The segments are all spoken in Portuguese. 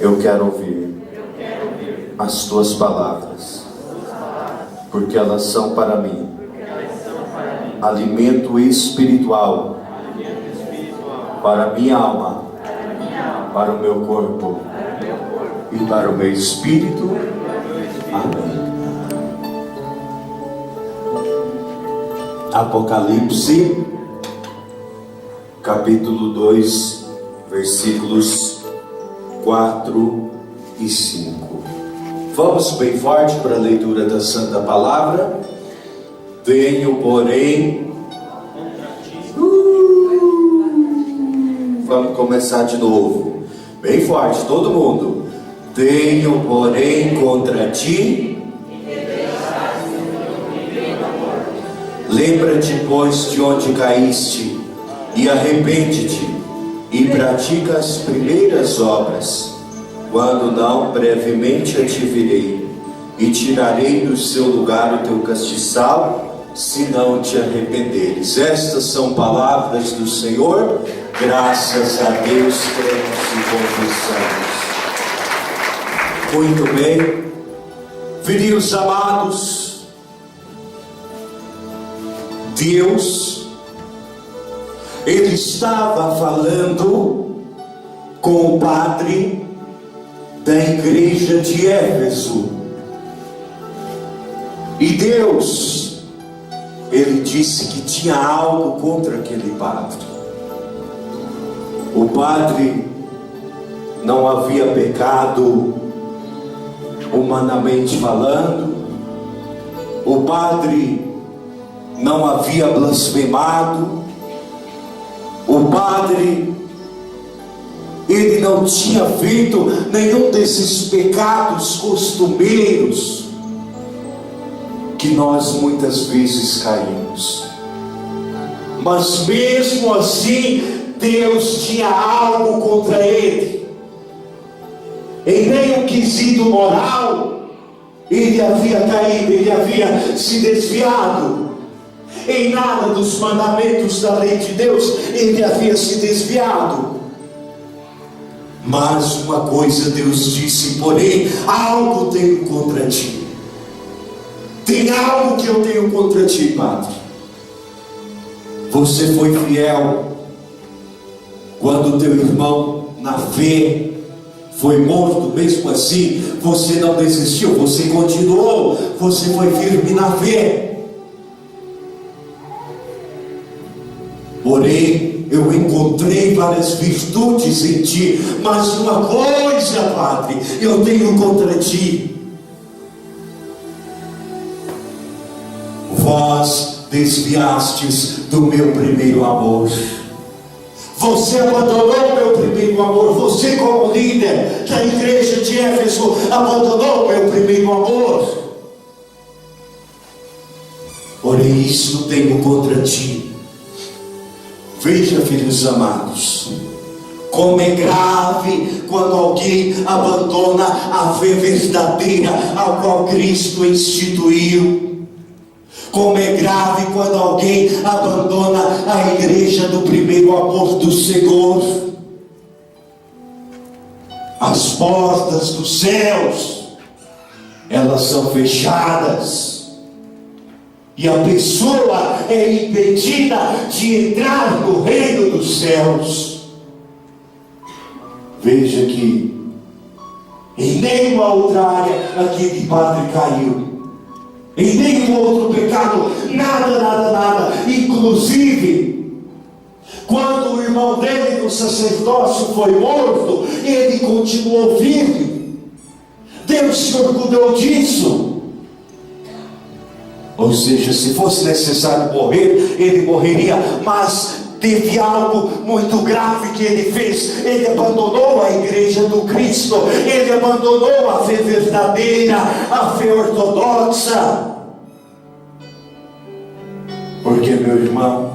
Eu quero ouvir as tuas palavras, porque elas são para mim alimento espiritual para a minha alma, para o meu corpo e para o meu espírito. Amém. Apocalipse, capítulo 2, versículos 4 e 5. Vamos bem forte para a leitura da Santa Palavra. Tenho, porém... Vamos começar de novo. Bem forte, todo mundo. Tenho, porém, contra ti... Lembra-te, pois, de onde caíste, e arrepende-te, e pratica as primeiras obras. Quando não, brevemente eu te virei, e tirarei do seu lugar o teu castiçal, se não te arrependeres. Estas são palavras do Senhor. Graças a Deus cremos e confessamos. Muito bem, filhos amados, Deus, Ele estava falando com o padre da igreja de Éfeso. E Deus, Ele disse que tinha algo contra aquele padre. O padre não havia pecado humanamente falando. O padre não havia blasfemado. O padre, ele não tinha feito nenhum desses pecados costumeiros que nós muitas vezes caímos. Mas mesmo assim, Deus tinha algo contra ele. Em nenhum quesito moral ele havia caído, ele havia se desviado. Em nada dos mandamentos da lei de Deus ele havia se desviado. Mas uma coisa Deus disse: porém, algo tenho contra ti. Tem algo que eu tenho contra ti, padre. Você foi fiel quando teu irmão na fé foi morto. Mesmo assim, você não desistiu, você continuou, você foi firme na fé. Porém, eu encontrei várias virtudes em ti, mas uma coisa, padre, eu tenho contra ti. Vós desviastes do meu primeiro amor. Você abandonou o meu primeiro amor. Você, como líder da igreja de Éfeso, abandonou o meu primeiro amor. Porém, isso tenho contra ti. Veja, filhos amados, como é grave quando alguém abandona a fé verdadeira ao qual Cristo instituiu. Como é grave quando alguém abandona a igreja do primeiro amor do Senhor. As portas dos céus, elas são fechadas. E a pessoa é impedida de entrar no reino dos céus. Veja que em nenhuma outra área aquele padre caiu. Em nenhum outro pecado, nada. Inclusive, quando o irmão dele no sacerdócio foi morto, ele continuou firme. Deus se orgulhou disso. Ou seja, se fosse necessário morrer, ele morreria. Mas teve algo muito grave que ele fez. Ele abandonou a igreja do Cristo. Ele abandonou a fé verdadeira, a fé ortodoxa. Porque, meu irmão,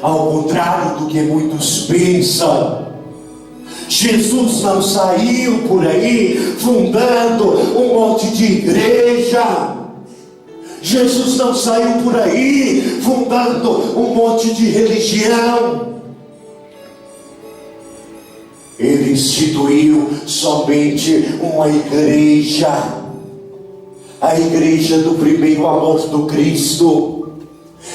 ao contrário do que muitos pensam, Jesus não saiu por aí fundando um monte de igreja. Jesus não saiu por aí fundando um monte de religião. Ele instituiu somente uma igreja, a igreja do primeiro amor do Cristo.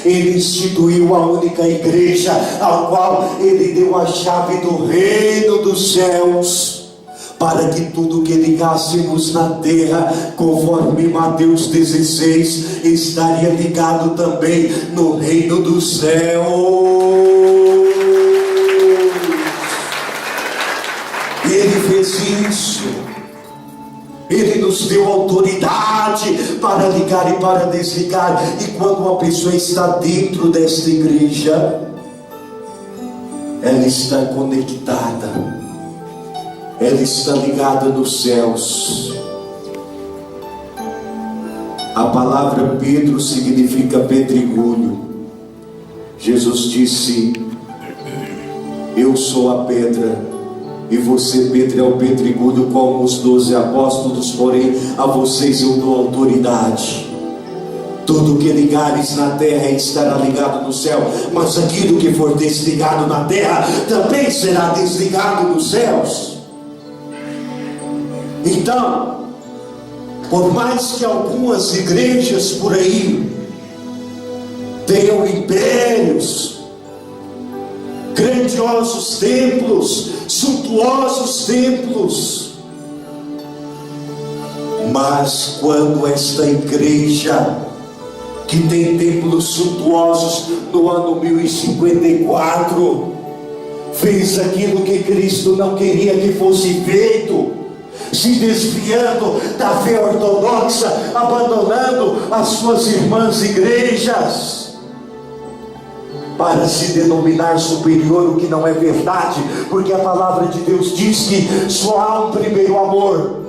Ele instituiu a única igreja, ao qual Ele deu a chave do reino dos céus, para que tudo que ligássemos na terra, conforme Mateus 16, estaria ligado também no reino dos céus. E Ele fez isso. Ele nos deu autoridade para ligar e para desligar. E quando uma pessoa está dentro desta igreja, ela está conectada, ela está ligada nos céus. A palavra Pedro significa pedregulho. Jesus disse: eu sou a pedra, e você, Pedro, é o pedregulho, como os 12 apóstolos, porém a vocês eu dou autoridade. Tudo que ligares na terra estará ligado no céu, mas aquilo que for desligado na terra também será desligado nos céus. Então, por mais que algumas igrejas por aí tenham impérios, grandiosos templos, suntuosos templos, mas quando esta igreja, que tem templos suntuosos, no ano 1054, fez aquilo que Cristo não queria que fosse feito, se desviando da fé ortodoxa, abandonando as suas irmãs igrejas, para se denominar superior, o que não é verdade, porque a palavra de Deus diz que só há um primeiro amor,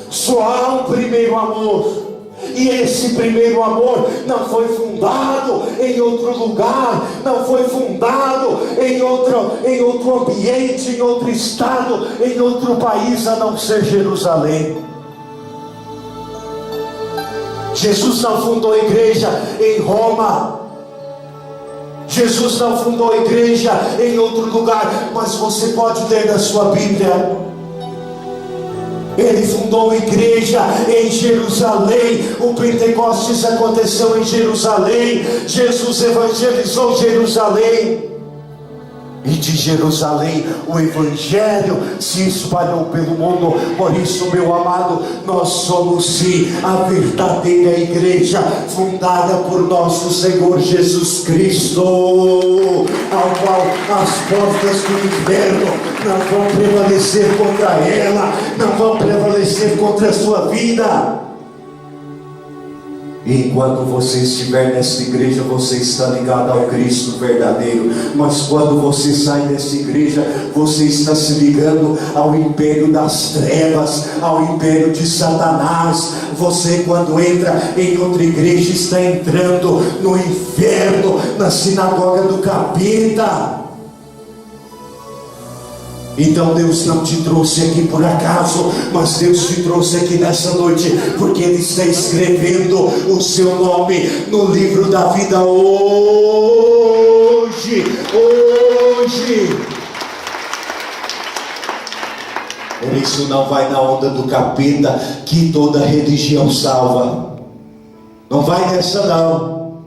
só há um primeiro amor, e esse primeiro amor não foi fundado em outro lugar, não foi fundado em outro ambiente, em outro estado, em outro país, a não ser Jerusalém. Jesus não fundou a igreja em Roma, Jesus não fundou a igreja em outro lugar, mas você pode ler na sua Bíblia. Ele fundou a igreja em Jerusalém. O Pentecostes aconteceu em Jerusalém. Jesus evangelizou Jerusalém. E de Jerusalém o evangelho se espalhou pelo mundo. Por isso, meu amado, nós somos sim a verdadeira igreja, fundada por nosso Senhor Jesus Cristo, ao qual as portas do inferno não vão prevalecer contra ela, não vão prevalecer contra a sua vida. E enquanto você estiver nessa igreja, você está ligado ao Cristo verdadeiro. Mas quando você sai dessa igreja, você está se ligando ao império das trevas, ao império de Satanás. Você, quando entra em outra igreja, está entrando no inferno, na sinagoga do capeta. Então Deus não te trouxe aqui por acaso, mas Deus te trouxe aqui nessa noite, porque Ele está escrevendo o seu nome no livro da vida hoje. Por isso não vai na onda do capeta, que toda religião salva. Não vai nessa não.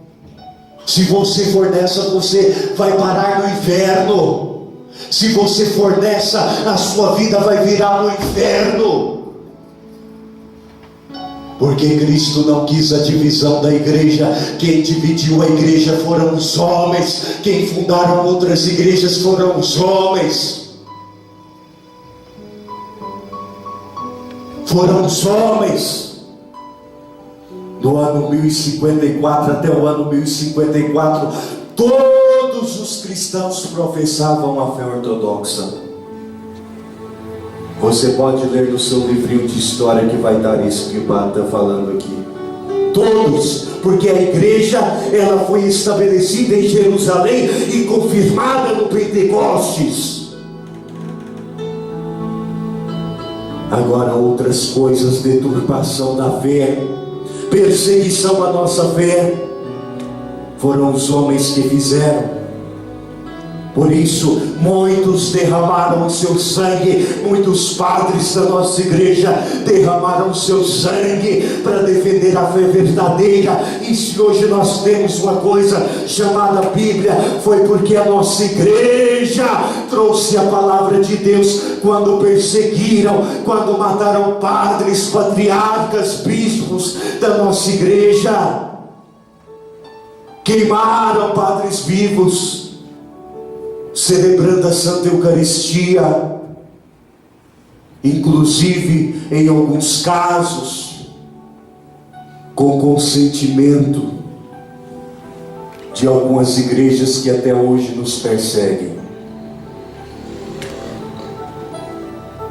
Se você for nessa, você vai parar no inferno. Se você for nessa, a sua vida vai virar no inferno. Porque Cristo não quis a divisão da igreja. Quem dividiu a igreja foram os homens. Quem fundaram outras igrejas foram os homens. Foram os homens. Do ano 1054 até o ano 1054, todos os cristãos professavam a fé ortodoxa. Você pode ler no seu livrinho de história que vai dar isso que o Bata está falando aqui. Todos, porque a igreja ela foi estabelecida em Jerusalém e confirmada no Pentecostes. Agora outras coisas, deturpação da fé, perseguição à nossa fé, foram os homens que fizeram. Por isso, muitos derramaram o seu sangue, muitos padres da nossa igreja derramaram o seu sangue para defender a fé verdadeira. E se hoje nós temos uma coisa chamada Bíblia, foi porque a nossa igreja trouxe a palavra de Deus. Quando perseguiram, quando mataram padres, patriarcas, bispos da nossa igreja, queimaram padres vivos, celebrando a Santa Eucaristia, inclusive em alguns casos com consentimento de algumas igrejas que até hoje nos perseguem.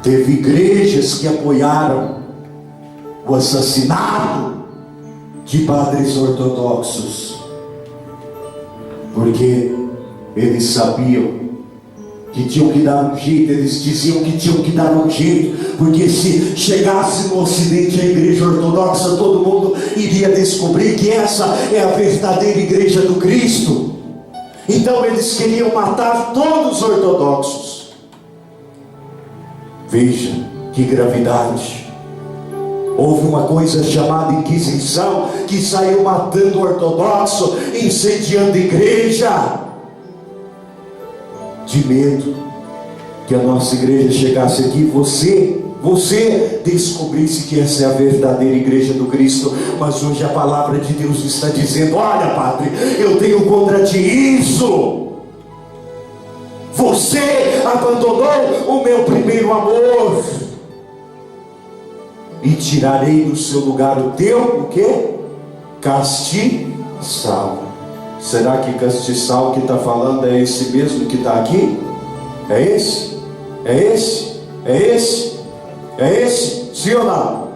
Teve igrejas que apoiaram o assassinato de padres ortodoxos, porque eles sabiam que tinham que dar um jeito. Eles diziam que tinham que dar um jeito, porque se chegasse no Ocidente a igreja ortodoxa, todo mundo iria descobrir que essa é a verdadeira igreja do Cristo. Então eles queriam matar todos os ortodoxos. Veja que gravidade. Houve uma coisa chamada Inquisição, que saiu matando o ortodoxo, incendiando a igreja, de medo que a nossa igreja chegasse aqui, você descobrisse que essa é a verdadeira igreja do Cristo. Mas hoje a palavra de Deus está dizendo: olha, padre, eu tenho contra ti isso. Você abandonou o meu primeiro amor, e tirarei do seu lugar o teu, o quê? Castiçal. Será que castiçal que está falando é esse mesmo que está aqui? É esse? É esse? É esse? É esse? Sim ou não?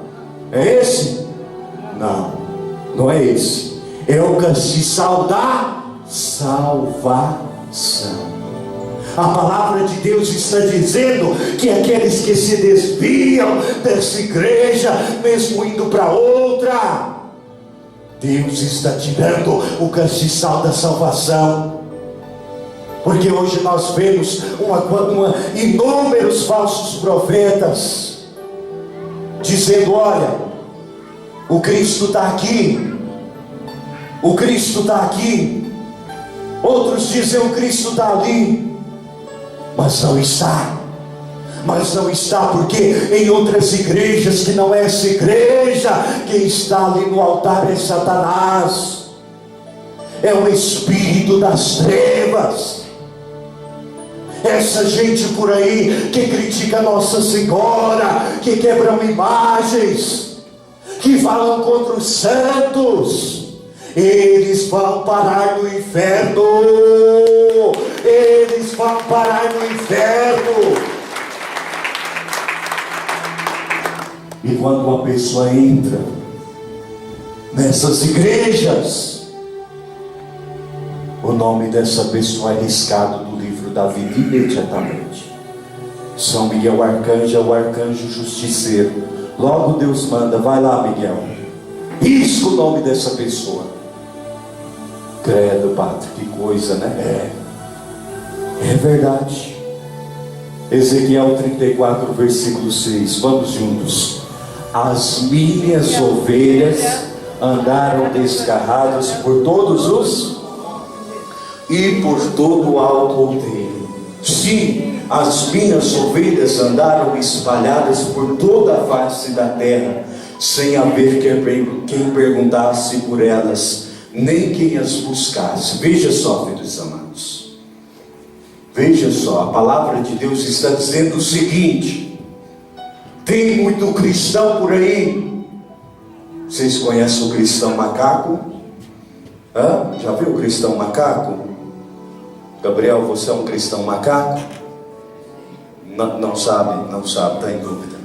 É esse? Não, não é esse. É o castiçal da salvação. A palavra de Deus está dizendo que aqueles que se desviam dessa igreja, mesmo indo para outra, Deus está tirando o castiçal da salvação. Porque hoje nós vemos inúmeros falsos profetas dizendo: olha, o Cristo está aqui, o Cristo está aqui. Outros dizem: o Cristo está ali. Mas não está. Mas não está, porque em outras igrejas que não é essa igreja, quem está ali no altar é Satanás, é o espírito das trevas. Essa gente por aí que critica Nossa Senhora, que quebram imagens, que falam contra os santos, eles vão parar no inferno. Eles vão parar no inferno. E quando uma pessoa entra nessas igrejas, o nome dessa pessoa é riscado do livro da vida imediatamente. São Miguel Arcanjo é o arcanjo justiceiro. Logo Deus manda: vai lá, Miguel, risca o nome dessa pessoa. Credo, padre, que coisa, né? É verdade. Ezequiel 34, versículo 6. Vamos juntos. As minhas ovelhas andaram desgarradas por todos os e por todo o alto outeiro. Sim, as minhas ovelhas andaram espalhadas por toda a face da terra, sem haver quem perguntasse por elas, nem quem as buscasse. Veja só, filhos amados, veja só, a palavra de Deus está dizendo o seguinte: tem muito cristão por aí. Vocês conhecem o cristão macaco? Já viu o cristão macaco? Gabriel, você é um cristão macaco? Não sabe, está em dúvida.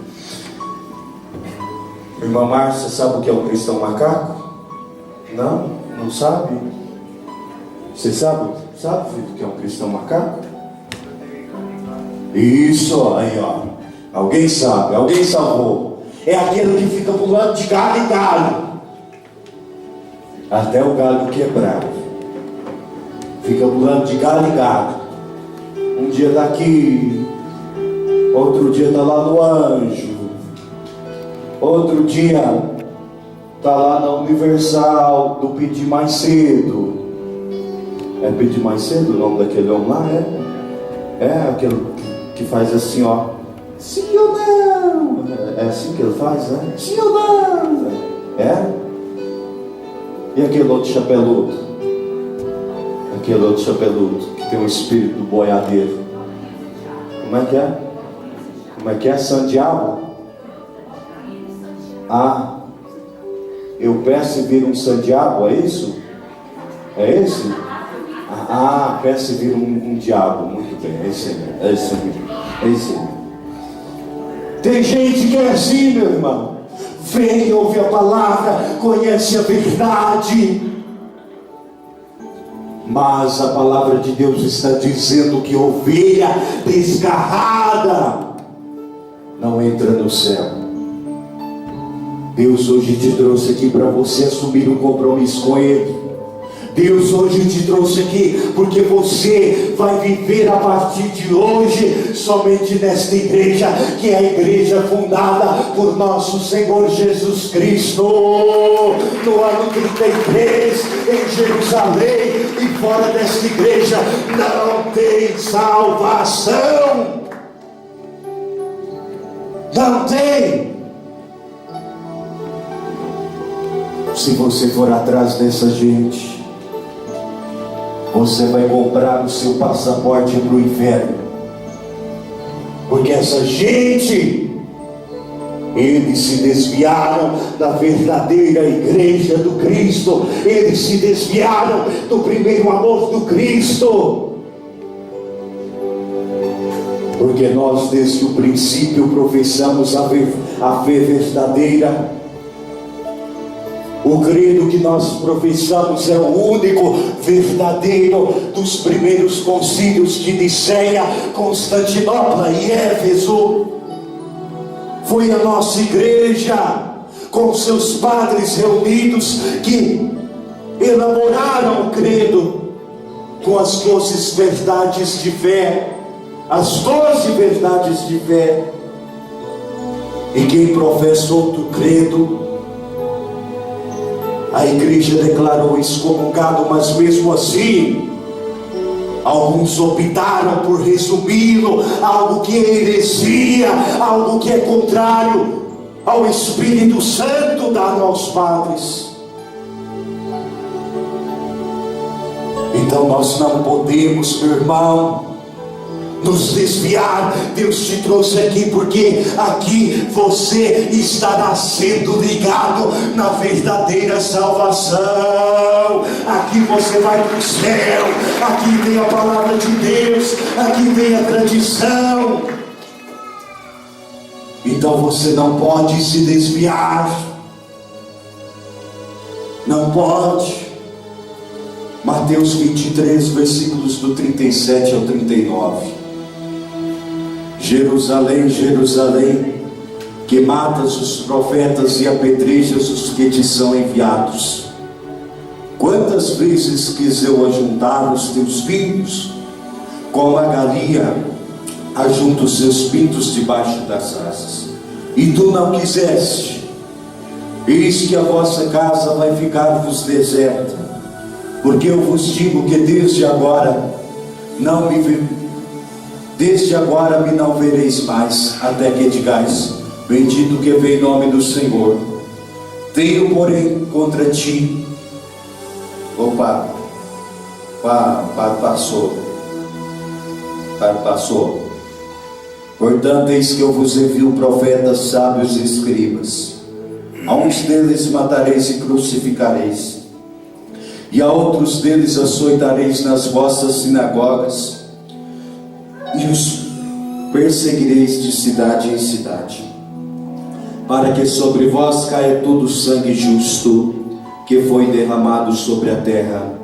Irmã Márcia, sabe o que é um cristão macaco? Não sabe? Você sabe, filho, o que é um cristão macaco? Isso, aí ó. Alguém sabe, alguém salvou. É aquele que fica pulando de galho em galho, até o galho quebrar. Fica pulando de galho em galho. Um dia está aqui, outro dia está lá no Anjo, outro dia está lá na Universal do Pedir Mais Cedo. É Pedir Mais Cedo o nome daquele homem lá, é aquele que faz assim, ó, sim ou não? É assim que ele faz, né? Sim ou não? É? E aquele outro chapeludo? Aquele outro chapeludo que tem um espírito do boiadeiro. Como é que é? Como é que é? Santiago? Ah, eu peço e vira um Santiago, é isso? É esse? Ah, peço e vira um diabo. Muito bem, é esse mesmo, é esse mesmo, é esse mesmo. Tem gente que é assim, meu irmão. Vem, ouve a palavra, conhece a verdade, mas a palavra de Deus está dizendo que ovelha desgarrada não entra no céu. Deus hoje te trouxe aqui para você assumir um compromisso com Ele. Deus hoje te trouxe aqui porque você vai viver a partir de hoje somente nesta igreja, que é a igreja fundada por nosso Senhor Jesus Cristo, no ano 33, em Jerusalém. E fora desta igreja não tem salvação. Não tem. Se você for atrás dessa gente, você vai comprar o seu passaporte para o inferno. Porque essa gente, eles se desviaram da verdadeira igreja do Cristo. Eles se desviaram do primeiro amor do Cristo. Porque nós desde o princípio professamos a fé verdadeira. O credo que nós professamos é o único verdadeiro dos primeiros concílios de Niceia, Constantinopla e Éfeso. Foi a nossa igreja, com seus padres reunidos, que elaboraram o credo com as 12 verdades de fé. As 12 verdades de fé. E quem professa outro credo, a igreja declarou excomungado, mas mesmo assim, alguns optaram por resumi-lo, algo que é heresia, algo que é contrário ao Espírito Santo dado aos padres. Então nós não podemos, meu irmão, nos desviar. Deus te trouxe aqui porque aqui você estará sendo ligado na verdadeira salvação. Aqui você vai para o céu. Aqui vem a palavra de Deus. Aqui vem a tradição. Então você não pode se desviar. Não pode. Mateus 23, versículos do 37 ao 39. Jerusalém, Jerusalém, que matas os profetas e apedrejas os que te são enviados. Quantas vezes quis eu ajuntar os teus filhos, como a galinha ajunta os seus pintos debaixo das asas, e tu não quiseste. Eis que a vossa casa vai ficar-vos deserta, porque eu vos digo que desde agora me não vereis mais, até que digais: bendito que vem em nome do Senhor. Tenho, porém, contra ti. Passou. Portanto, eis que eu vos envio profetas, sábios e escribas. A uns deles matareis e crucificareis, e a outros deles açoitareis nas vossas sinagogas, e os perseguireis de cidade em cidade, para que sobre vós caia todo o sangue justo que foi derramado sobre a terra,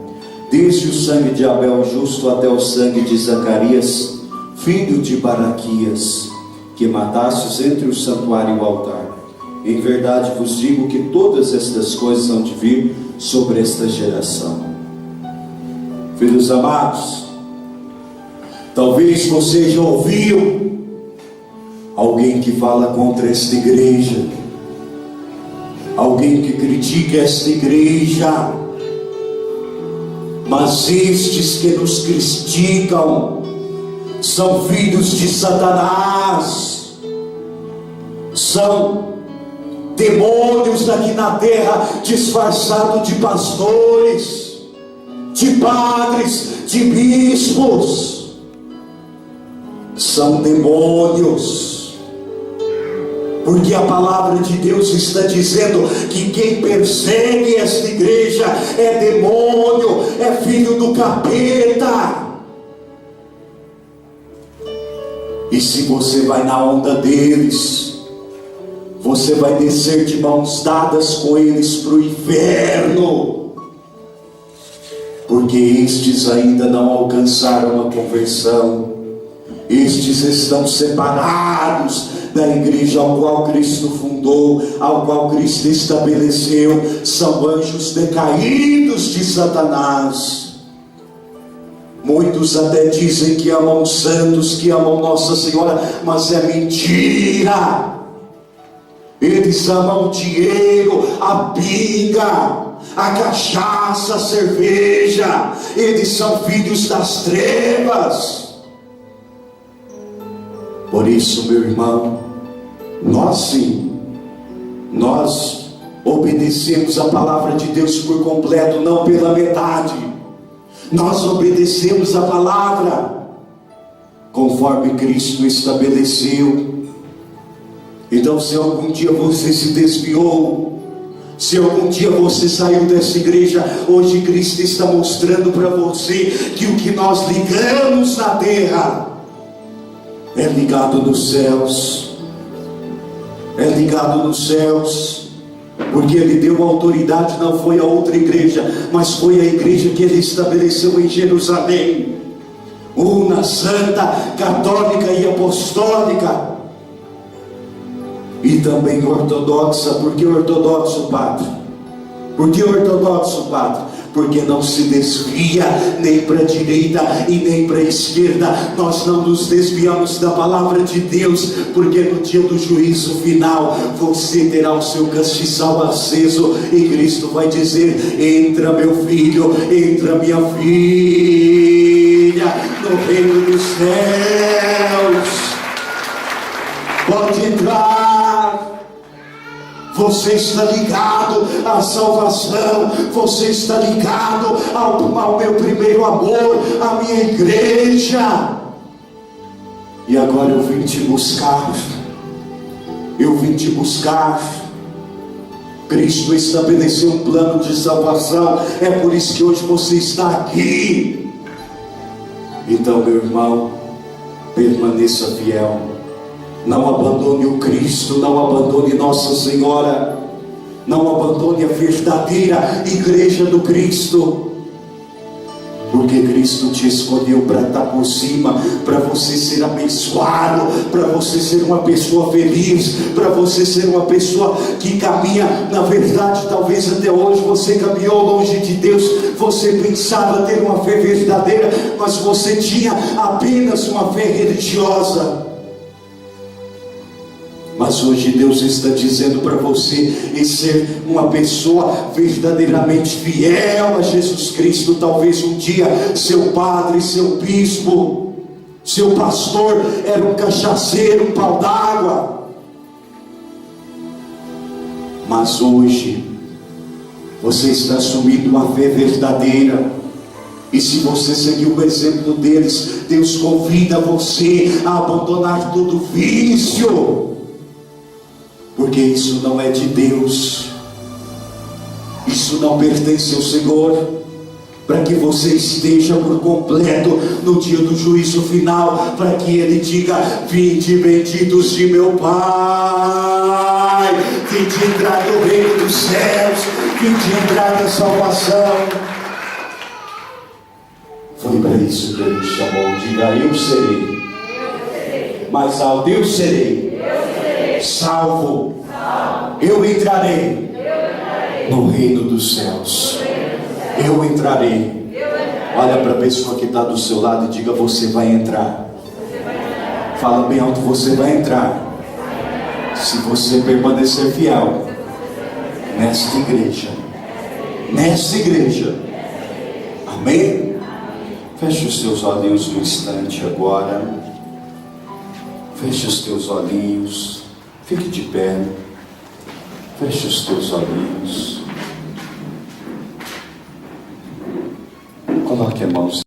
desde o sangue de Abel justo até o sangue de Zacarias, filho de Baraquias, que matastes entre o santuário e o altar. Em verdade vos digo que todas estas coisas hão de vir sobre esta geração. Filhos amados, Talvez você já ouviu alguém que fala contra esta igreja, alguém que critica esta igreja, mas estes que nos criticam são filhos de Satanás, são demônios aqui na terra, disfarçados de pastores, de padres, de bispos. São demônios, porque a palavra de Deus está dizendo que quem persegue esta igreja é demônio, é filho do capeta. E se você vai na onda deles, você vai descer de mãos dadas com eles para o inferno, porque estes ainda não alcançaram a conversão. Estes estão separados da igreja ao qual Cristo fundou, ao qual Cristo estabeleceu. São anjos decaídos de Satanás. Muitos até dizem que amam os santos, que amam Nossa Senhora, mas é mentira. Eles amam o dinheiro, a pinga, a cachaça, a cerveja. Eles são filhos das trevas. Por isso, meu irmão, nós obedecemos a palavra de Deus por completo, não pela metade. Nós obedecemos a palavra conforme Cristo estabeleceu. Então, se algum dia você se desviou, se algum dia você saiu dessa igreja, hoje Cristo está mostrando para você que o que nós ligamos na terra é ligado nos céus, é ligado nos céus, porque Ele deu autoridade, não foi a outra igreja, mas foi a igreja que Ele estabeleceu em Jerusalém, una, santa, católica e apostólica, e também ortodoxa. Por que ortodoxo, Padre? Por que ortodoxo, Padre? Porque não se desvia nem para a direita e nem para a esquerda. Nós não nos desviamos da palavra de Deus, porque no dia do juízo final você terá o seu castiçal aceso e Cristo vai dizer: entra, meu filho, entra, minha filha, no reino dos céus. Pode entrar. Você está ligado à salvação, você está ligado ao meu primeiro amor, à minha igreja. E agora eu vim te buscar, Cristo estabeleceu um plano de salvação, é por isso que hoje você está aqui. Então, meu irmão, permaneça fiel. Não abandone o Cristo, não abandone Nossa Senhora, não abandone a verdadeira igreja do Cristo, porque Cristo te escolheu para estar por cima, para você ser abençoado, para você ser uma pessoa feliz, para você ser uma pessoa que caminha. Na verdade, talvez até hoje você caminhou longe de Deus, você pensava ter uma fé verdadeira, mas você tinha apenas uma fé religiosa. Mas hoje Deus está dizendo para você ser uma pessoa verdadeiramente fiel a Jesus Cristo. Talvez um dia seu padre, seu bispo, seu pastor era um cachaceiro, um pau d'água, mas hoje você está assumindo uma fé verdadeira. E se você seguir o exemplo deles, Deus convida você a abandonar todo vício, porque isso não é de Deus, isso não pertence ao Senhor, para que você esteja por completo no dia do juízo final, para que Ele diga: vinde benditos de meu Pai, vinde entrar no reino dos céus, vinde entrar na salvação. Foi para isso que Ele chamou. Diga: eu serei, mais alto: eu serei salvo, eu entrarei no reino dos céus, eu entrarei Olha para a pessoa que está do seu lado e diga: você vai entrar. Fala bem alto: você vai entrar. Se você permanecer fiel nesta igreja. Nesta igreja. Amém? Feche os teus olhinhos um instante agora. Feche os teus olhinhos. Fique de pé. Feche os teus olhinhos. Coloque a mão